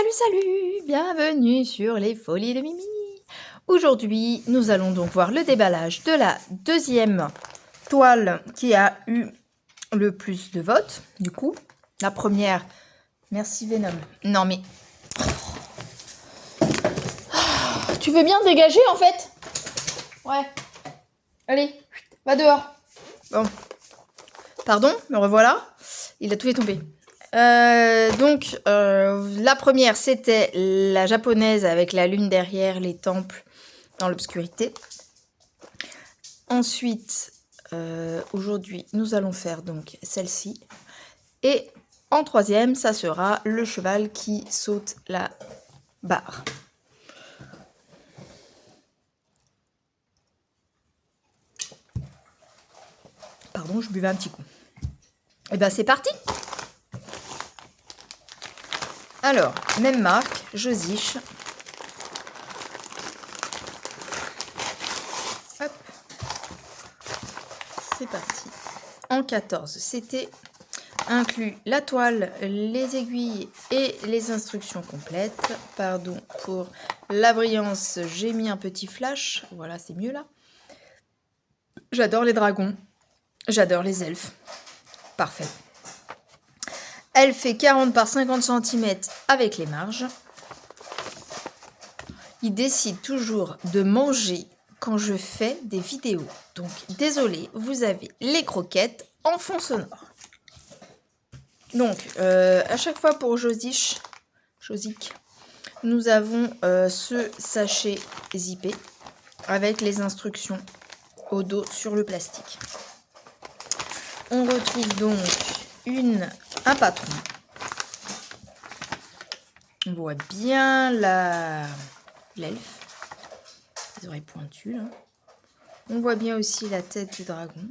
Salut, salut! Bienvenue sur les folies de Mimi! Aujourd'hui, nous allons donc voir le déballage de la deuxième toile qui a eu le plus de votes. Du coup, la première... Merci Venom. Non mais... Tu veux bien te dégager en fait? Ouais. Allez, va dehors. Bon. Pardon, me revoilà. Il a tout fait tomber. La première, c'était la japonaise avec la lune derrière, les temples dans l'obscurité. Ensuite, aujourd'hui, nous allons faire donc celle-ci. Et en troisième, ça sera le cheval qui saute la barre. Pardon, je buvais un petit coup. Et ben c'est parti! Alors, même marque, Josiche. Hop. C'est parti. En 14, c'était inclus la toile, les aiguilles et les instructions complètes. Pardon pour la brillance, j'ai mis un petit flash. Voilà, c'est mieux là. J'adore les dragons. J'adore les elfes. Parfait. Elle fait 40 par 50 cm avec les marges. Il décide toujours de manger quand je fais des vidéos. Donc, désolé, vous avez les croquettes en fond sonore. Donc, à chaque fois pour Josique, nous avons ce sachet zippé avec les instructions au dos sur le plastique. On retrouve donc un patron. On voit bien l'elfe, les oreilles pointues. Là. On voit bien aussi la tête du dragon.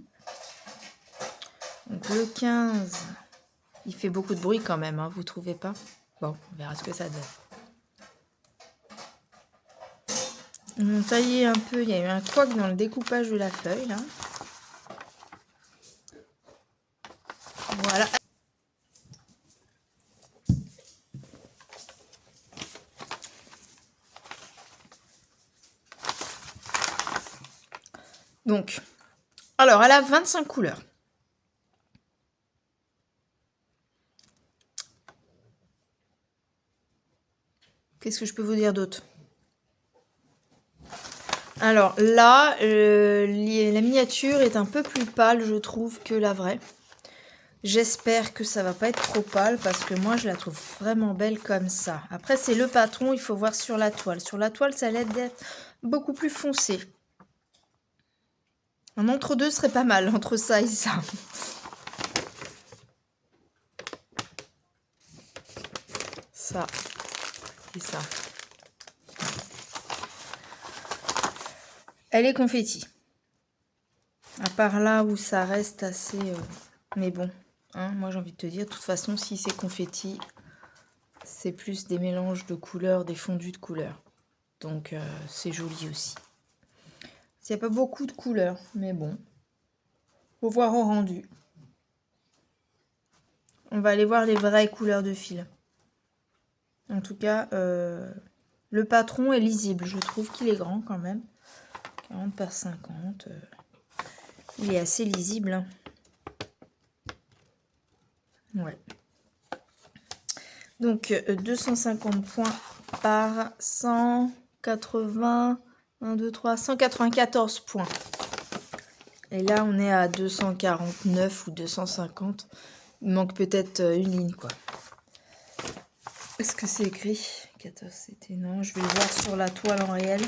Donc le 15, il fait beaucoup de bruit quand même, hein, vous trouvez pas? Bon, on verra ce que ça donne. On a taillé un peu, il y a eu un couac dans le découpage de la feuille là. Voilà. Donc, alors elle a 25 couleurs. Qu'est-ce que je peux vous dire d'autre? Alors là, la miniature est un peu plus pâle, je trouve, que la vraie. J'espère que ça va pas être trop pâle parce que moi je la trouve vraiment belle comme ça. Après c'est le patron, il faut voir sur la toile. Sur la toile ça a l'air d'être beaucoup plus foncé. Un entre-deux serait pas mal, entre ça et ça. Ça et ça. Elle est confetti. À part là où ça reste assez... Mais bon, hein, moi j'ai envie de te dire, de toute façon si c'est confetti, c'est plus des mélanges de couleurs, des fondus de couleurs. Donc c'est joli aussi. Il n'y a pas beaucoup de couleurs, mais bon. Faut voir au rendu. On va aller voir les vraies couleurs de fil. En tout cas, le patron est lisible. Je trouve qu'il est grand quand même. 40 par 50. Il est assez lisible. Hein. Ouais. Donc 250 points par 180, 1, 2, 3, 194 points. Et là, on est à 249 ou 250. Il manque peut-être une ligne, quoi. Est-ce que c'est écrit 14, c'était non. Je vais le voir sur la toile en réel.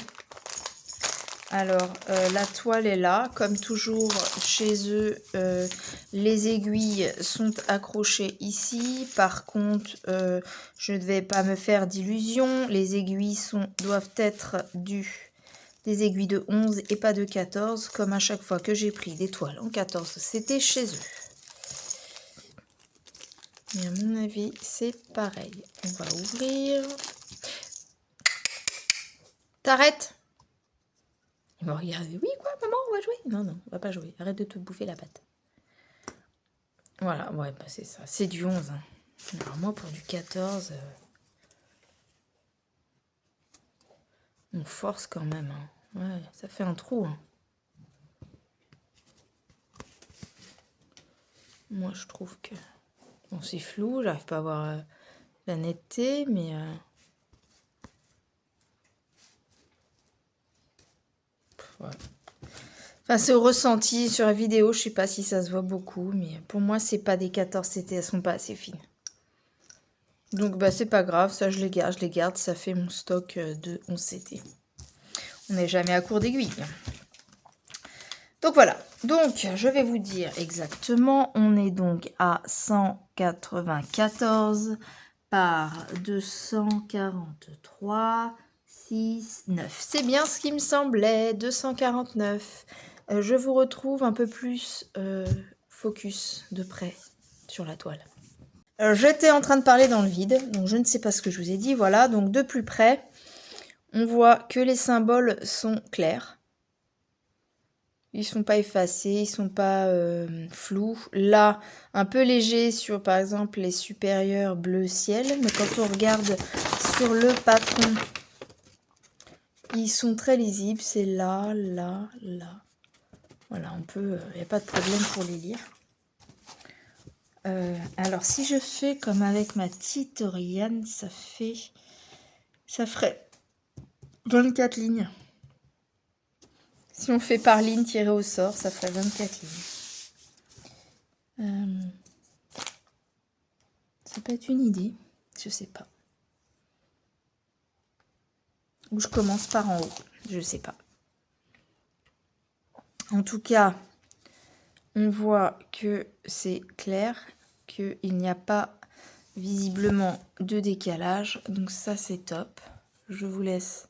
Alors, la toile est là. Comme toujours, chez eux, les aiguilles sont accrochées ici. Par contre, je ne vais pas me faire d'illusions. Les aiguilles doivent être des aiguilles de 11 et pas de 14. Comme à chaque fois que j'ai pris des toiles en 14, c'était chez eux. Et à mon avis, c'est pareil. On va ouvrir. T'arrêtes? Il va regarder. Oui, quoi, maman, on va jouer? Non, non, on va pas jouer. Arrête de te bouffer la patte. Voilà, ouais, bah c'est ça. C'est du 11. Hein. Alors moi, pour du 14... On force quand même. Hein. Ouais, ça fait un trou. Hein. Moi, je trouve que... Bon, c'est flou, j'arrive pas à voir la netteté, mais... Ouais. Enfin, c'est au ressenti sur la vidéo, je sais pas si ça se voit beaucoup, mais pour moi, c'est pas des 14 CT, elles sont pas assez fines. Donc, bah, c'est pas grave, ça, je les garde, ça fait mon stock de 11 CT. On n'est jamais à court d'aiguille. Donc voilà, donc je vais vous dire exactement, on est donc à 194 par 243, 6, 9. C'est bien ce qui me semblait, 249. Je vous retrouve un peu plus focus de près sur la toile. J'étais en train de parler dans le vide, donc je ne sais pas ce que je vous ai dit. Voilà, donc de plus près, on voit que les symboles sont clairs. Ils sont pas effacés, ils sont pas flous. Là, un peu léger sur, par exemple, les supérieurs bleu ciel. Mais quand on regarde sur le patron, ils sont très lisibles. C'est là, là, là. Voilà, on peut... Il n'y a pas de problème pour les lire. Alors, si je fais comme avec ma petite Oriane, ça ferait 24 lignes. Si on fait par ligne tirée au sort, ça ferait 24 lignes. Ça peut être une idée, je sais pas. Ou je commence par en haut, je sais pas. En tout cas, on voit que c'est clair, qu'il n'y a pas visiblement de décalage. Donc ça, c'est top. Je vous laisse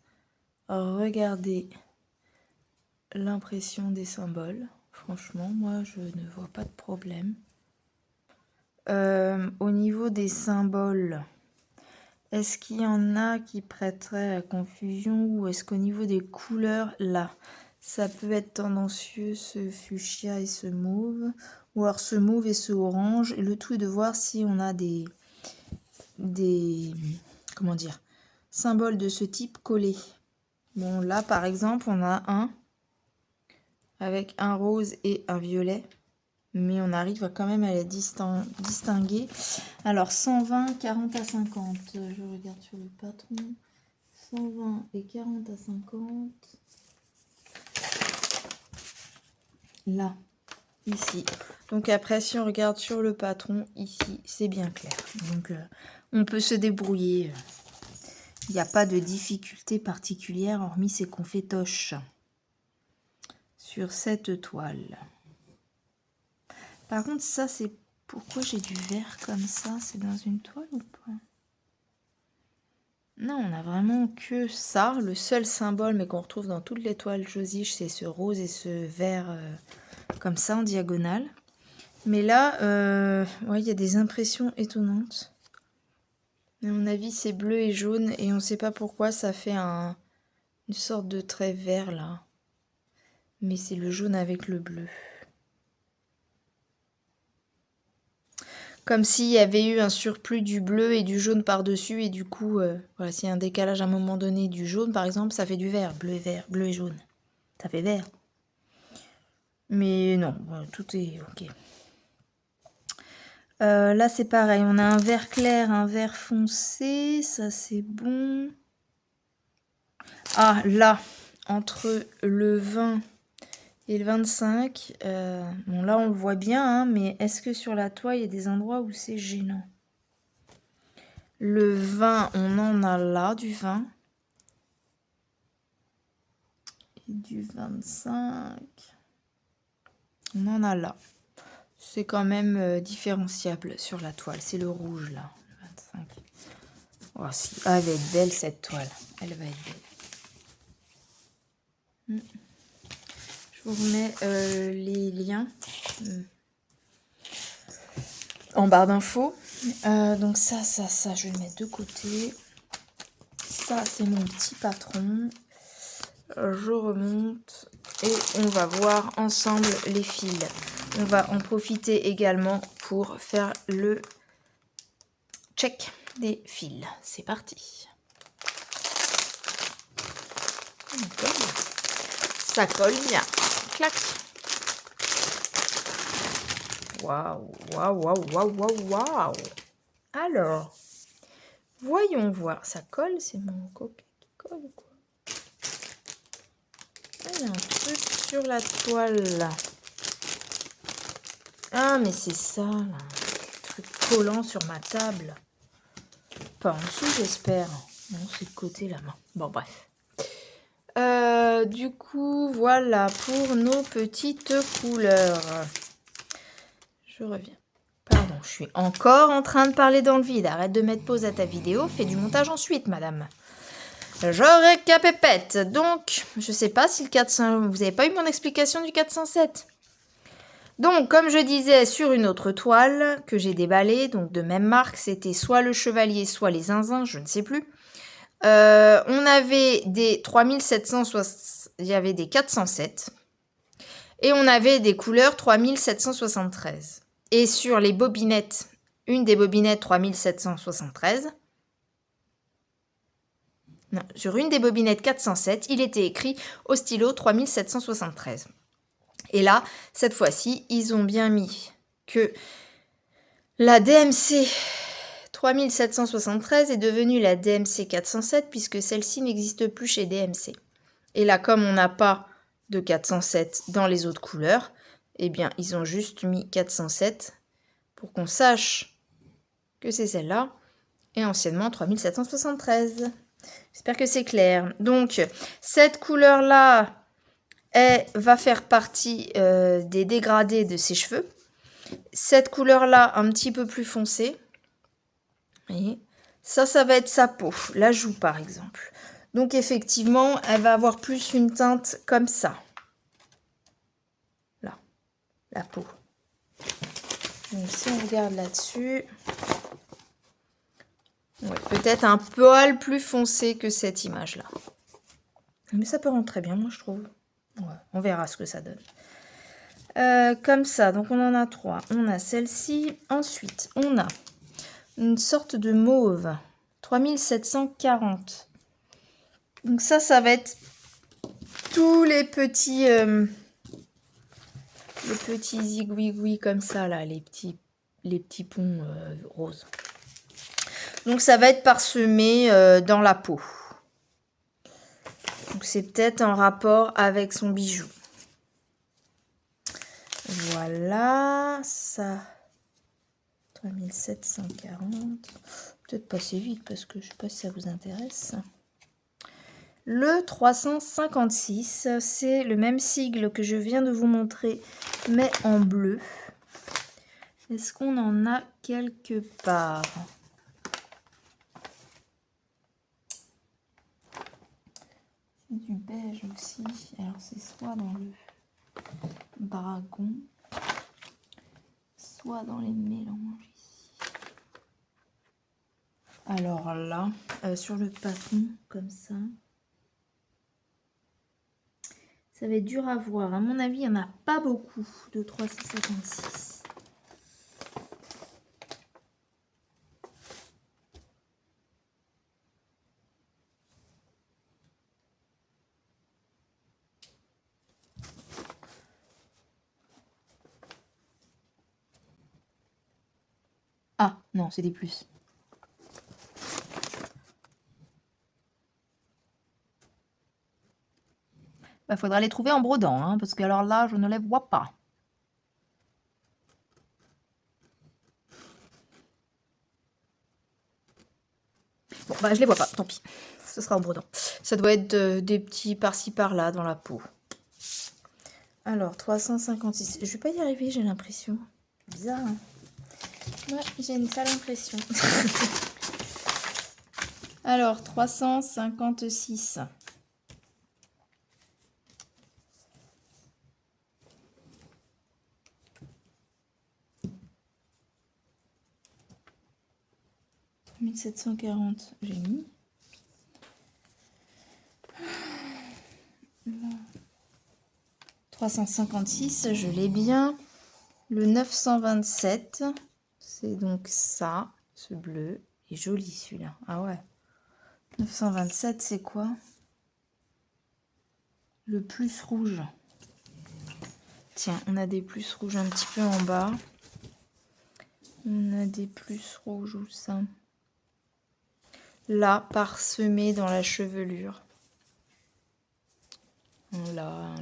regarder l'impression des symboles. Franchement, moi, je ne vois pas de problème. Au niveau des symboles, est-ce qu'il y en a qui prêteraient à confusion ou est-ce qu'au niveau des couleurs, là, ça peut être tendancieux, ce fuchsia et ce mauve, ou alors ce mauve et ce orange. Et le tout est de voir si on a des comment dire, symboles de ce type collés. Bon, là, par exemple, on a un avec un rose et un violet. Mais on arrive quand même à les distinguer. Alors, 120, 40 à 50. Je regarde sur le patron. 120 et 40 à 50. Là, ici. Donc après, si on regarde sur le patron, ici, c'est bien clair. Donc, on peut se débrouiller. Il n'y a pas de difficulté particulière, hormis ces qu'on fait toche sur cette toile. Par contre, ça, c'est pourquoi j'ai du vert comme ça. C'est dans une toile ou pas? Non, on a vraiment que ça. Le seul symbole, mais qu'on retrouve dans toutes les toiles Josiche, c'est ce rose et ce vert comme ça en diagonale. Mais là, ouais, il y a des impressions étonnantes. À mon avis, c'est bleu et jaune et on ne sait pas pourquoi ça fait une sorte de trait vert là. Mais c'est le jaune avec le bleu. Comme s'il y avait eu un surplus du bleu et du jaune par-dessus. Et du coup, voilà, s'il y a un décalage à un moment donné du jaune, par exemple, ça fait du vert, bleu et jaune. Ça fait vert. Mais non, tout est ok. Là, c'est pareil. On a un vert clair, un vert foncé. Ça, c'est bon. Ah, là, entre le 20 et le 25, bon, là, on le voit bien, hein, mais est-ce que sur la toile, il y a des endroits où c'est gênant? Le 20, on en a là, du 20. Et du 25, on en a là. C'est quand même différenciable sur la toile. C'est le rouge, là, le 25. Oh, si. Ah, elle va être belle, cette toile. Elle va être belle. Je vous remets les liens en barre d'infos. Donc ça, je vais le mettre de côté. Ça, c'est mon petit patron. Je remonte et on va voir ensemble les fils. On va en profiter également pour faire le check des fils. C'est parti. Ça colle bien. Clac. Waouh, waouh, waouh, waouh, waouh, waouh. Alors, voyons voir. Ça colle, c'est mon copier qui colle ou quoi? Ah, il y a un truc sur la toile là. Ah, mais c'est ça là. Un truc collant sur ma table. Pas en dessous, j'espère. Non, c'est de côté là-bas. Bon, bref. Du coup, voilà pour nos petites couleurs. Je reviens. Pardon, je suis encore en train de parler dans le vide. Arrête de mettre pause à ta vidéo. Fais du montage ensuite, madame. Je récapépète. Donc, je sais pas si le 400... Vous n'avez pas eu mon explication du 407. Donc, comme je disais, sur une autre toile que j'ai déballée, donc de même marque, c'était soit le chevalier, soit les zinzins, je ne sais plus. On avait des 3760, il y avait des 407 et on avait des couleurs 3773. Et sur les bobinettes, une des bobinettes 3773, non, sur une des bobinettes 407, il était écrit au stylo 3773. Et là, cette fois-ci, ils ont bien mis que la DMC 3773 est devenue la DMC 407 puisque celle-ci n'existe plus chez DMC. Et là, comme on n'a pas de 407 dans les autres couleurs, eh bien, ils ont juste mis 407 pour qu'on sache que c'est celle-là. Et anciennement, 3773. J'espère que c'est clair. Donc, cette couleur-là, elle va faire partie des dégradés de ses cheveux. Cette couleur-là, un petit peu plus foncée. Vous voyez, ça va être sa peau, la joue par exemple. Donc effectivement, elle va avoir plus une teinte comme ça. Là, la peau. Donc si on regarde là-dessus, ouais, peut-être un poil plus foncé que cette image-là. Mais ça peut rendre très bien, moi je trouve. Ouais, on verra ce que ça donne. Comme ça, donc on en a 3. On a celle-ci. Ensuite, on a une sorte de mauve. 3740. Donc ça va être tous les petits zigouigouis comme ça, là, les petits ponts roses. Donc ça va être parsemé dans la peau. Donc c'est peut-être en rapport avec son bijou. Voilà, ça. 3740. Peut-être passer vite parce que je ne sais pas si ça vous intéresse. Le 356, c'est le même sigle que je viens de vous montrer, mais en bleu. Est-ce qu'on en a quelque part? C'est du beige aussi. Alors c'est soit dans le dragon, soit dans les mélanges ici. Alors là, sur le patron, comme ça. Ça va être dur à voir. À mon avis, il n'y en a pas beaucoup de 356. Ah, non, c'est des plus. Bah, faudra les trouver en brodant, hein, parce que alors là, je ne les vois pas. Bon, bah, je les vois pas, tant pis. Ce sera en brodant. Ça doit être des petits par-ci par-là dans la peau. Alors, 356. Je vais pas y arriver, j'ai l'impression. Bizarre, hein? Ouais, j'ai une sale impression. Alors, 356. « 1740, j'ai mis. Là. 356, je l'ai bien. Le 927, c'est donc ça, ce bleu. Il est joli celui-là. Ah ouais. 927, c'est quoi? le plus rouge. Tiens, on a des plus rouges un petit peu en bas. On a des plus rouges où ça? Là, parsemé dans la chevelure. Là,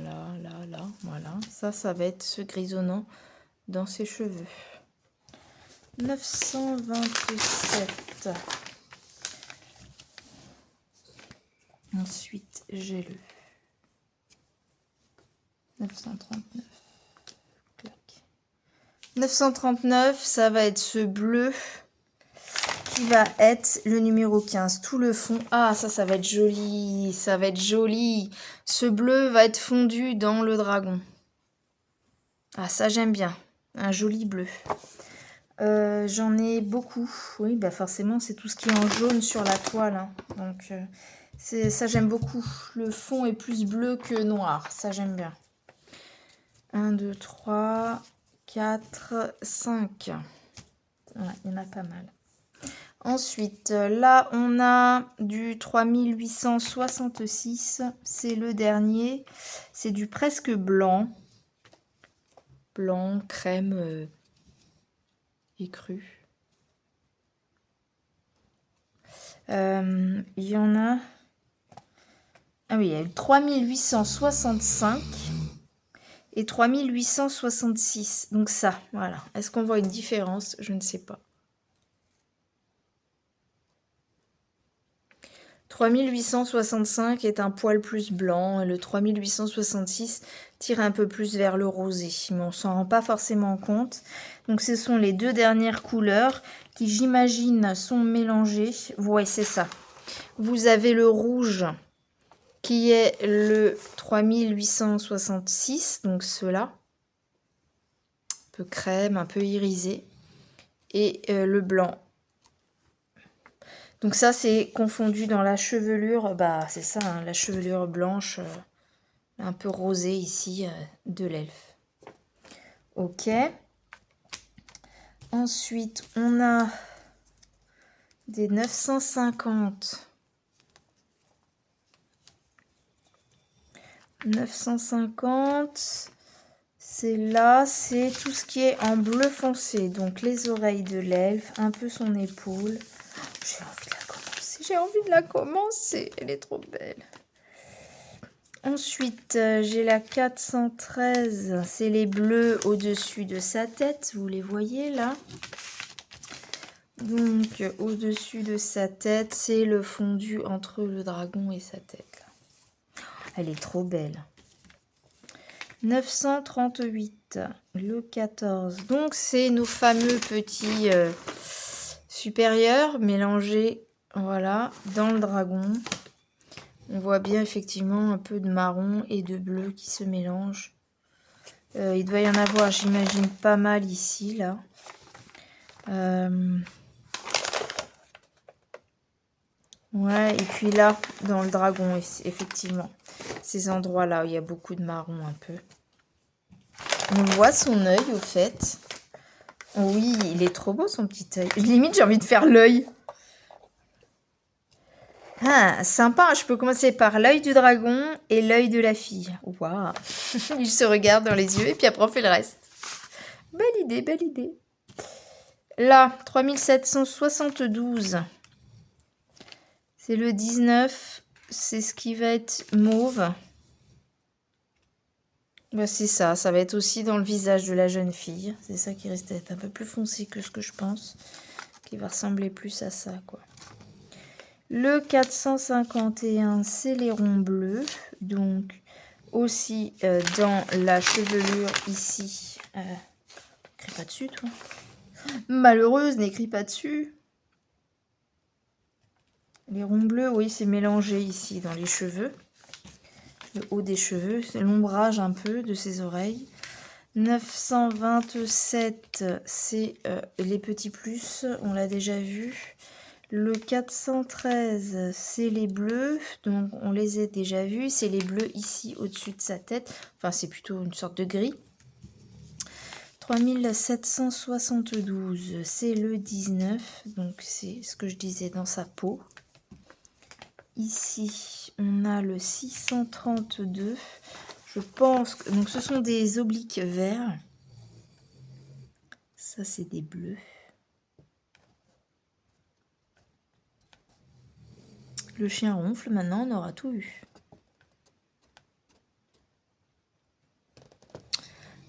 voilà. Ça va être ce grisonnant dans ses cheveux. 927. Ensuite, j'ai le 939. Clac. 939, ça va être ce bleu qui va être le numéro 15. Tout le fond. Ah, ça va être joli. Ça va être joli. Ce bleu va être fondu dans le dragon. Ah, ça, j'aime bien. Un joli bleu. J'en ai beaucoup. Oui, bah forcément, c'est tout ce qui est en jaune sur la toile. Hein. Donc, ça, j'aime beaucoup. Le fond est plus bleu que noir. Ça, j'aime bien. 1, 2, 3, 4, 5. Ouais, il y en a pas mal. Ensuite, là, on a du 3866. C'est le dernier. C'est du presque blanc. Blanc, crème écru. Il y en a... Ah oui, il y a eu 3865 et 3866. Donc ça, voilà. Est-ce qu'on voit une différence? Je ne sais pas. 3865 est un poil plus blanc et le 3866 tire un peu plus vers le rosé, mais on s'en rend pas forcément compte. Donc ce sont les deux dernières couleurs qui, j'imagine, sont mélangées. Ouais, c'est ça. Vous avez le rouge qui est le 3866, donc ceux-là, un peu crème, un peu irisé, et le blanc. Donc ça, c'est confondu dans la chevelure, bah c'est ça, hein, la chevelure blanche, un peu rosée ici, de l'elfe. Ok. Ensuite, on a des 950. 950, c'est là, c'est tout ce qui est en bleu foncé. Donc les oreilles de l'elfe, un peu son épaule. J'ai envie de la commencer, elle est trop belle. Ensuite, j'ai la 413, c'est les bleus au-dessus de sa tête, vous les voyez là. Donc au-dessus de sa tête, c'est le fondu entre le dragon et sa tête. Là. Elle est trop belle. 938, le 14. Donc c'est nos fameux petits supérieurs mélangés, voilà, dans le dragon. On voit bien effectivement un peu de marron et de bleu qui se mélangent. Il doit y en avoir, j'imagine, pas mal ici, là. Ouais, et puis là, dans le dragon, effectivement. Ces endroits-là où il y a beaucoup de marron un peu. On voit son œil, au fait. Oui, il est trop beau, son petit œil. Limite, j'ai envie de faire l'œil. Ah, sympa, je peux commencer par l'œil du dragon et l'œil de la fille. Waouh. Il se regarde dans les yeux et puis après on fait le reste. Belle idée, belle idée. Là, 3772. C'est le 19. C'est ce qui va être mauve. Bah, c'est ça, ça va être aussi dans le visage de la jeune fille. C'est ça qui risque d'être un peu plus foncé que ce que je pense. Qui va ressembler plus à ça, quoi. Le 451, c'est les ronds bleus. Donc, aussi dans la chevelure ici. N'écris pas dessus, toi. Malheureuse, n'écris pas dessus. Les ronds bleus, oui, c'est mélangé ici dans les cheveux. Le haut des cheveux, c'est l'ombrage un peu de ses oreilles. 927, c'est les petits plus, on l'a déjà vu. Le 413, c'est les bleus, donc on les a déjà vus. C'est les bleus ici au-dessus de sa tête. Enfin, c'est plutôt une sorte de gris. 3772, c'est le 19, donc c'est ce que je disais dans sa peau. Ici, on a le 632. Je pense que... Donc, ce sont des obliques verts. Ça, c'est des bleus. Le chien ronfle, maintenant, on aura tout eu.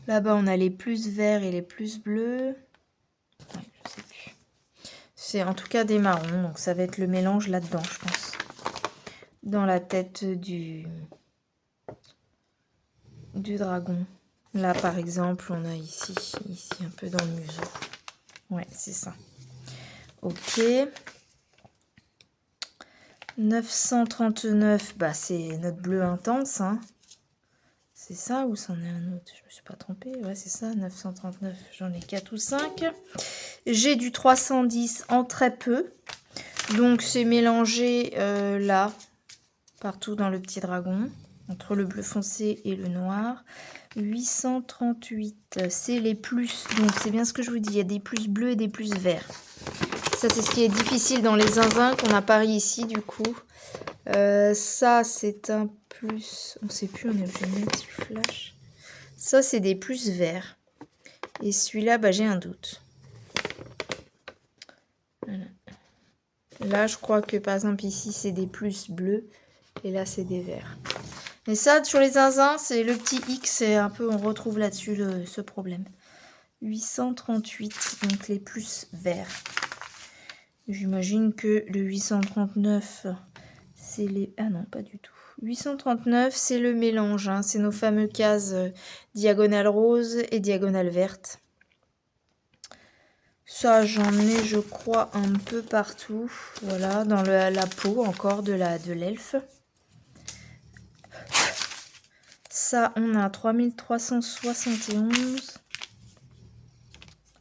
Là-bas, on a les plus verts et les plus bleus. Ouais, je sais plus. C'est en tout cas des marrons, donc ça va être le mélange là-dedans, je pense. Dans la tête du dragon. Là, par exemple, on a ici un peu dans le museau. Ouais, c'est ça. Ok. 939, bah c'est notre bleu intense. Hein. C'est ça ou c'en est un autre? Je me suis pas trompée. Ouais, c'est ça, 939. J'en ai 4 ou 5. J'ai du 310 en très peu. Donc, c'est mélangé là, partout dans le petit dragon, entre le bleu foncé et le noir. 838, c'est les plus. Donc, c'est bien ce que je vous dis. Il y a des plus bleus et des plus verts. Ça, c'est ce qui est difficile dans les zinzins qu'on apparaît ici, du coup. Ça, c'est un plus... On ne sait plus, on est obligé de mettre le flash. Ça, c'est des plus verts. Et celui-là, bah, j'ai un doute. Voilà. Là, je crois que, par exemple, ici, c'est des plus bleus. Et là, c'est des verts. Et ça, sur les zinzins, c'est le petit X. C'est un peu, on retrouve là-dessus ce problème. 838, donc les plus verts. J'imagine que le 839, c'est les... Ah non, pas du tout. 839, c'est le mélange. Hein. C'est nos fameuses cases diagonale rose et diagonale verte. Ça, j'en ai, je crois, un peu partout. Voilà, dans la peau encore de l'elfe. Ça, on a 3371.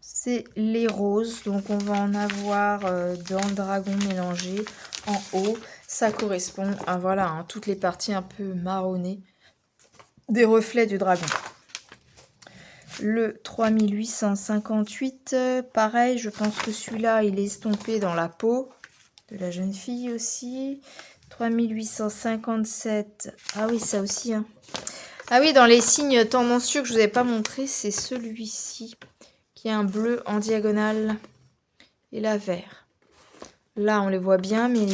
C'est les roses. Donc, on va en avoir dans le dragon mélangé en haut. Ça correspond à voilà, hein, toutes les parties un peu marronnées des reflets du dragon. Le 3858, pareil, je pense que celui-là, il est estompé dans la peau de la jeune fille aussi. 3857, ah oui, ça aussi. Hein. Ah oui, dans les signes tendancieux que je ne vous avais pas montré, c'est celui-ci, qui a un bleu en diagonale et la vert. Là, on les voit bien, mais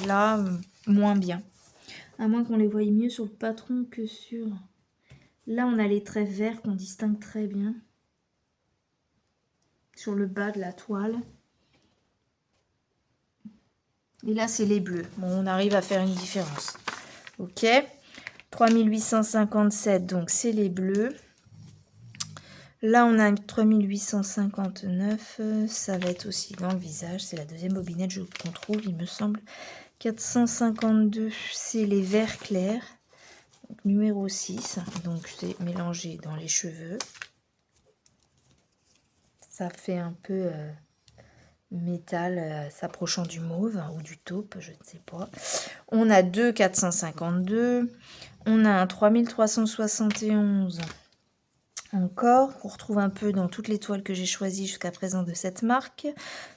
là, moins bien. À moins qu'on les voie mieux sur le patron que sur... Là, on a les traits verts qu'on distingue très bien. Sur le bas de la toile. Et là, c'est les bleus. Bon, on arrive à faire une différence. Ok. 3857, donc c'est les bleus. Là, on a 3859. Ça va être aussi dans le visage. C'est la deuxième bobinette qu'on trouve, il me semble. 452, c'est les verts clairs. Donc, numéro 6. Donc, c'est mélangé dans les cheveux. Ça fait un peu métal s'approchant du mauve ou du taupe, je ne sais pas. On a 2 452. On a un 3371 encore, qu'on retrouve un peu dans toutes les toiles que j'ai choisies jusqu'à présent de cette marque.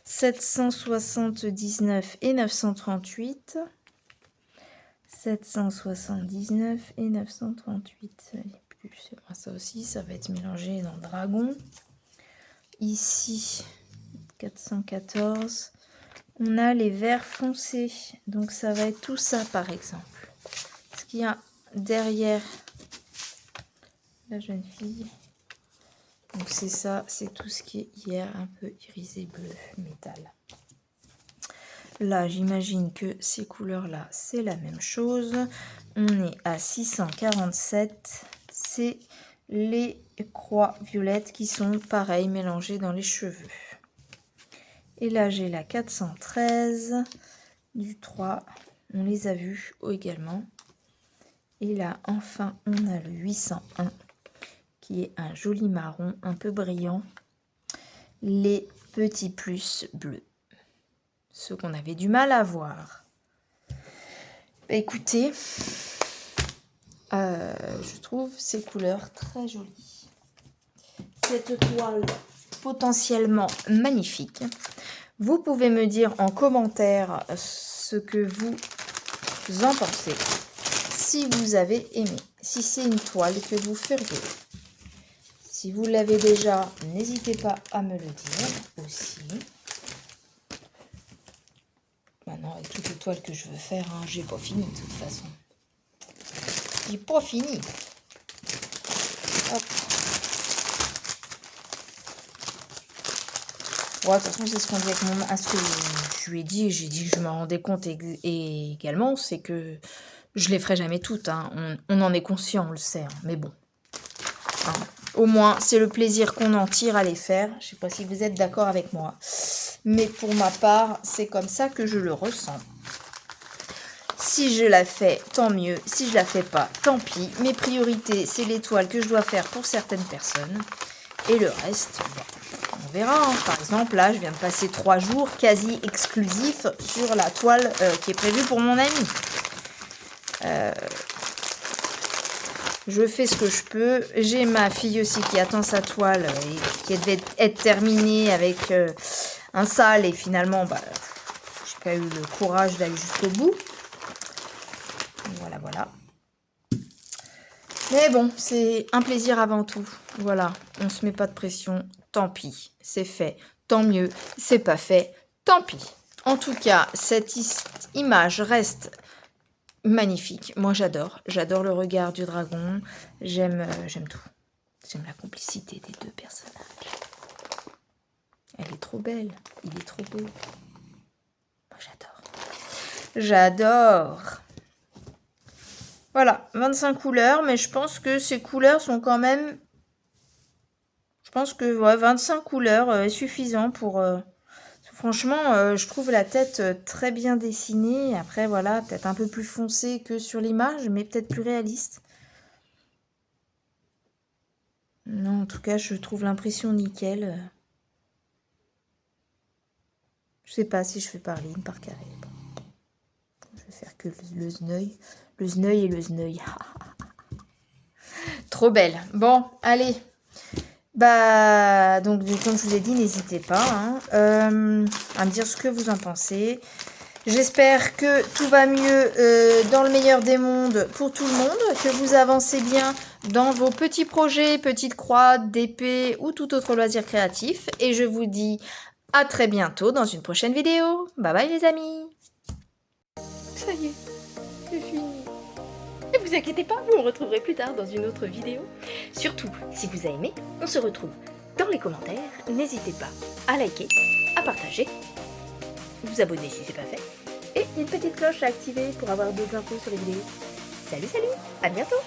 779 et 938. 779 et 938. Plus. Ça aussi, ça va être mélangé dans le dragon. Ici, 414. On a les verts foncés. Donc, ça va être tout ça, par exemple. Ce qu'il y a derrière la jeune fille. Donc, c'est ça. C'est tout ce qui est hier un peu irisé bleu métal. Là, j'imagine que ces couleurs-là, c'est la même chose. On est à 647. C'est les croix violettes qui sont pareilles, mélangées dans les cheveux. Et là, j'ai la 413 du 3. On les a vus également. Et là, enfin, on a le 801 qui est un joli marron, un peu brillant. Les petits plus bleus. Ceux qu'on avait du mal à voir. Bah, écoutez, je trouve ces couleurs très jolies. Cette toile potentiellement magnifique. Vous pouvez me dire en commentaire ce que vous en pensez. si vous avez aimé, si c'est une toile que vous feriez. Si vous l'avez déjà, n'hésitez pas à me le dire aussi. Maintenant, avec toutes les toiles que je veux faire, hein, j'ai pas fini de toute façon. J'ai pas fini. Hop. Ouais, de toute façon, c'est ce qu'on dit avec mon... ce que je lui ai dit, j'ai dit que je me rendais compte et également, c'est que je les ferai jamais toutes. Hein. On en est conscient, on le sait. Hein. Mais bon. Hein. Au moins, c'est le plaisir qu'on en tire à les faire. Je sais pas si vous êtes d'accord avec moi. Mais pour ma part, c'est comme ça que je le ressens. Si je la fais, tant mieux. Si je la fais pas, tant pis. Mes priorités, c'est les toiles que je dois faire pour certaines personnes. Et le reste, on verra. Hein. Par exemple, là, je viens de passer 3 jours quasi exclusifs sur la toile qui est prévue pour mon ami. Je fais ce que je peux. J'ai ma fille aussi qui attend sa toile et qui devait être terminée avec un sale. Et finalement, bah, j'ai pas eu le courage d'aller jusqu'au bout. Voilà, voilà. Mais bon, c'est un plaisir avant tout. Voilà, on se met pas de pression. Tant pis, c'est fait. Tant mieux, c'est pas fait. Tant pis. En tout cas, cette image reste magnifique. Moi, j'adore. J'adore le regard du dragon. J'aime tout. J'aime la complicité des deux personnages. Elle est trop belle. Il est trop beau. Moi, j'adore. J'adore. Voilà, 25 couleurs, mais je pense que ces couleurs sont quand même... Je pense que ouais, 25 couleurs est suffisant pour... Franchement, je trouve la tête très bien dessinée. Après, voilà, peut-être un peu plus foncé que sur l'image, mais peut-être plus réaliste. Non, en tout cas, je trouve l'impression nickel. Je sais pas si je fais par ligne, par carré. Je vais faire que le zneuil. Le zneuil et le zneuil. Trop belle. Bon, allez. Bah, donc, comme je vous ai dit, n'hésitez pas hein, à me dire ce que vous en pensez. J'espère que tout va mieux dans le meilleur des mondes pour tout le monde, que vous avancez bien dans vos petits projets, petites croix, d'épée ou tout autre loisir créatif. Et je vous dis à très bientôt dans une prochaine vidéo. Bye bye les amis. Ça y est, c'est fini. Ne vous inquiétez pas, vous me retrouverez plus tard dans une autre vidéo. Surtout, si vous avez aimé, on se retrouve dans les commentaires. N'hésitez pas à liker, à partager, vous abonner si c'est pas fait, et une petite cloche à activer pour avoir d'autres infos sur les vidéos. Salut, salut, à bientôt!